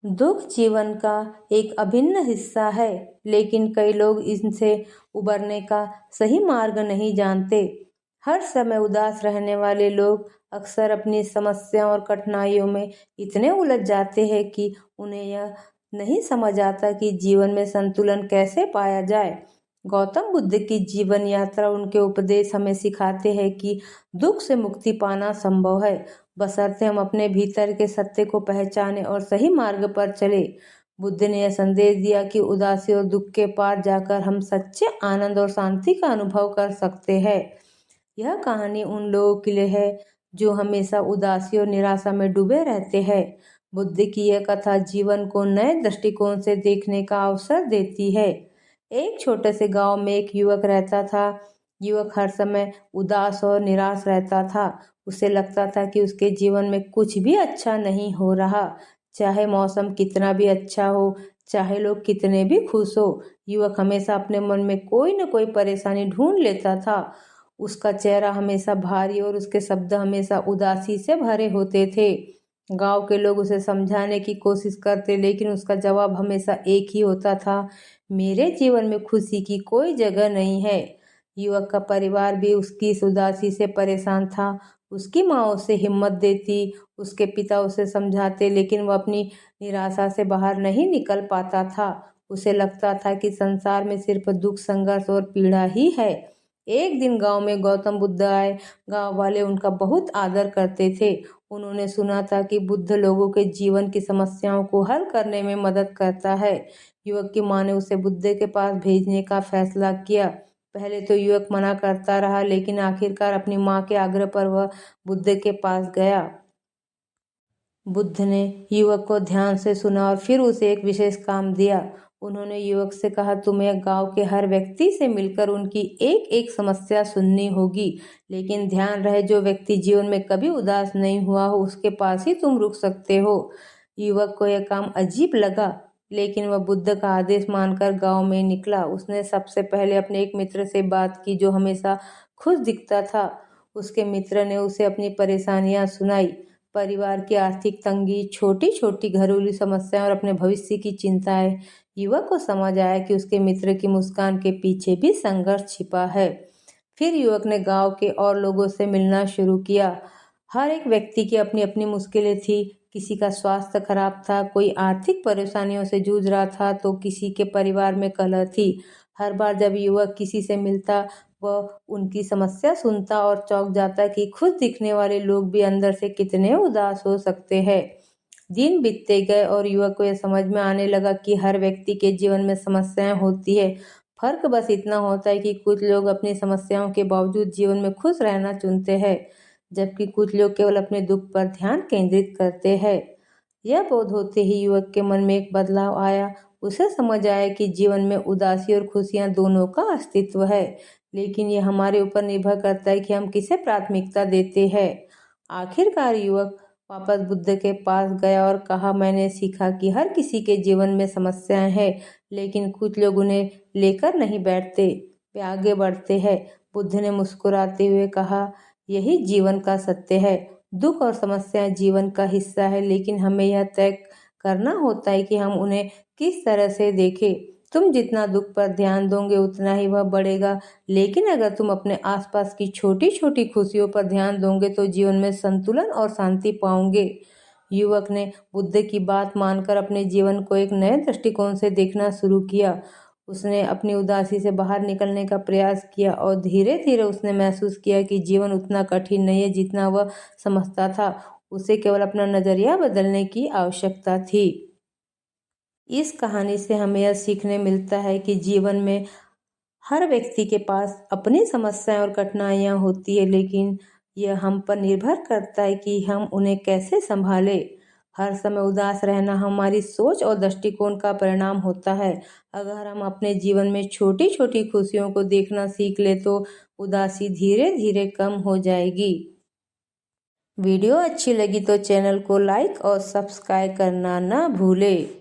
दुख जीवन का एक अभिन्न हिस्सा है, लेकिन कई लोग इनसे उबरने का सही मार्ग नहीं जानते। हर समय उदास रहने वाले लोग अक्सर अपनी समस्याओं और कठिनाइयों में इतने उलझ जाते हैं कि उन्हें यह नहीं समझ आता कि जीवन में संतुलन कैसे पाया जाए। गौतम बुद्ध की जीवन यात्रा, उनके उपदेश हमें सिखाते हैं कि दुख से मुक्ति पाना संभव है, बशर्ते हम अपने भीतर के सत्य को पहचाने और सही मार्ग पर चले। बुद्ध ने यह संदेश दिया कि उदासी और दुख के पार जाकर हम सच्चे आनंद और शांति का अनुभव कर सकते हैं। यह कहानी उन लोगों के लिए है जो हमेशा उदासी और निराशा में डूबे रहते हैं। बुद्ध की यह कथा जीवन को नए दृष्टिकोण से देखने का अवसर देती है। एक छोटे से गांव में एक युवक रहता था। युवक हर समय उदास और निराश रहता था। उसे लगता था कि उसके जीवन में कुछ भी अच्छा नहीं हो रहा, चाहे मौसम कितना भी अच्छा हो, चाहे लोग कितने भी खुश हो। युवक हमेशा अपने मन में कोई न कोई परेशानी ढूंढ लेता था। उसका चेहरा हमेशा भारी और उसके शब्द हमेशा उदासी से भरे होते थे। गांव के लोग उसे समझाने की कोशिश करते, लेकिन उसका जवाब हमेशा एक ही होता था, मेरे जीवन में खुशी की कोई जगह नहीं है। युवक का परिवार भी उसकी इस उदासी से परेशान था। उसकी माँ उसे हिम्मत देती, उसके पिता उसे समझाते, लेकिन वह अपनी निराशा से बाहर नहीं निकल पाता था। उसे लगता था कि संसार में सिर्फ दुख, संघर्ष और पीड़ा ही है। एक दिन गांव में गौतम बुद्ध आए। गांव वाले उनका बहुत आदर करते थे। उन्होंने सुना था कि बुद्ध लोगों के जीवन की समस्याओं को हल करने में मदद करता है। युवक की माँ ने उसे बुद्ध के पास भेजने का फैसला किया। पहले तो युवक मना करता रहा, लेकिन आखिरकार अपनी माँ के आग्रह पर वह बुद्ध के पास गया। बुद्ध ने युवक को ध्यान से सुना और फिर उसे एक विशेष काम दिया। उन्होंने युवक से कहा, तुम्हें गांव के हर व्यक्ति से मिलकर उनकी एक एक समस्या सुननी होगी, लेकिन ध्यान रहे जो व्यक्ति जीवन में कभी उदास नहीं हुआ हो उसके पास ही तुम रुक सकते हो। युवक को यह काम अजीब लगा, लेकिन वह बुद्ध का आदेश मानकर गांव में निकला। उसने सबसे पहले अपने एक मित्र से बात की जो हमेशा खुश दिखता था। उसके मित्र ने उसे अपनी परेशानियां सुनाई, परिवार की आर्थिक तंगी, छोटी छोटी घरेलू समस्याएं और अपने भविष्य की चिंताएं। युवक को समझ आया कि उसके मित्र की मुस्कान के पीछे भी संघर्ष छिपा है। फिर युवक ने गांव के और लोगों से मिलना शुरू किया। हर एक व्यक्ति की अपनी अपनी मुश्किलें थी। किसी का स्वास्थ्य खराब था, कोई आर्थिक परेशानियों से जूझ रहा था, तो किसी के परिवार में कलह थी। हर बार जब युवक किसी से मिलता, वह उनकी समस्या सुनता और चौंक जाता कि खुद दिखने वाले लोग भी अंदर से कितने उदास हो सकते हैं। दिन बीतते गए और युवक को यह समझ में आने लगा कि हर व्यक्ति के जीवन में समस्याएं होती है। फर्क बस इतना होता है कि कुछ लोग अपनी समस्याओं के बावजूद जीवन में खुश रहना चुनते हैं, जबकि कुछ लोग केवल अपने दुख पर ध्यान केंद्रित करते हैं। यह बोध होते ही युवक के मन में एक बदलाव आया। उसे समझ आया कि जीवन में उदासी और खुशियां दोनों का अस्तित्व है, लेकिन यह हमारे ऊपर निर्भर करता है कि हम किसे प्राथमिकता देते हैं। आखिरकार युवक वापस बुद्ध के पास गया और कहा, मैंने सीखा कि हर किसी के जीवन में समस्याएं हैं, लेकिन कुछ लोग उन्हें लेकर नहीं बैठते, वे आगे बढ़ते हैं। बुद्ध ने मुस्कुराते हुए कहा, यही जीवन का सत्य है। दुख और समस्याएं जीवन का हिस्सा है, लेकिन हमें यह तय करना होता है कि हम उन्हें किस तरह से देखें। तुम जितना दुख पर ध्यान दोगे उतना ही वह बढ़ेगा, लेकिन अगर तुम अपने आसपास की छोटी छोटी खुशियों पर ध्यान दोगे तो जीवन में संतुलन और शांति पाओगे। युवक ने बुद्ध की बात मानकर अपने जीवन को एक नए दृष्टिकोण से देखना शुरू किया। उसने अपनी उदासी से बाहर निकलने का प्रयास किया और धीरे धीरे उसने महसूस किया कि जीवन उतना कठिन नहीं है जितना वह समझता था। उसे केवल अपना नजरिया बदलने की आवश्यकता थी। इस कहानी से हमें यह सीखने मिलता है कि जीवन में हर व्यक्ति के पास अपनी समस्याएं और कठिनाइयां होती है, लेकिन यह हम पर निर्भर करता है कि हम उन्हें कैसे संभालें। हर समय उदास रहना हमारी सोच और दृष्टिकोण का परिणाम होता है। अगर हम अपने जीवन में छोटी छोटी खुशियों को देखना सीख ले तो उदासी धीरे धीरे कम हो जाएगी। वीडियो अच्छी लगी तो चैनल को लाइक और सब्सक्राइब करना ना भूले।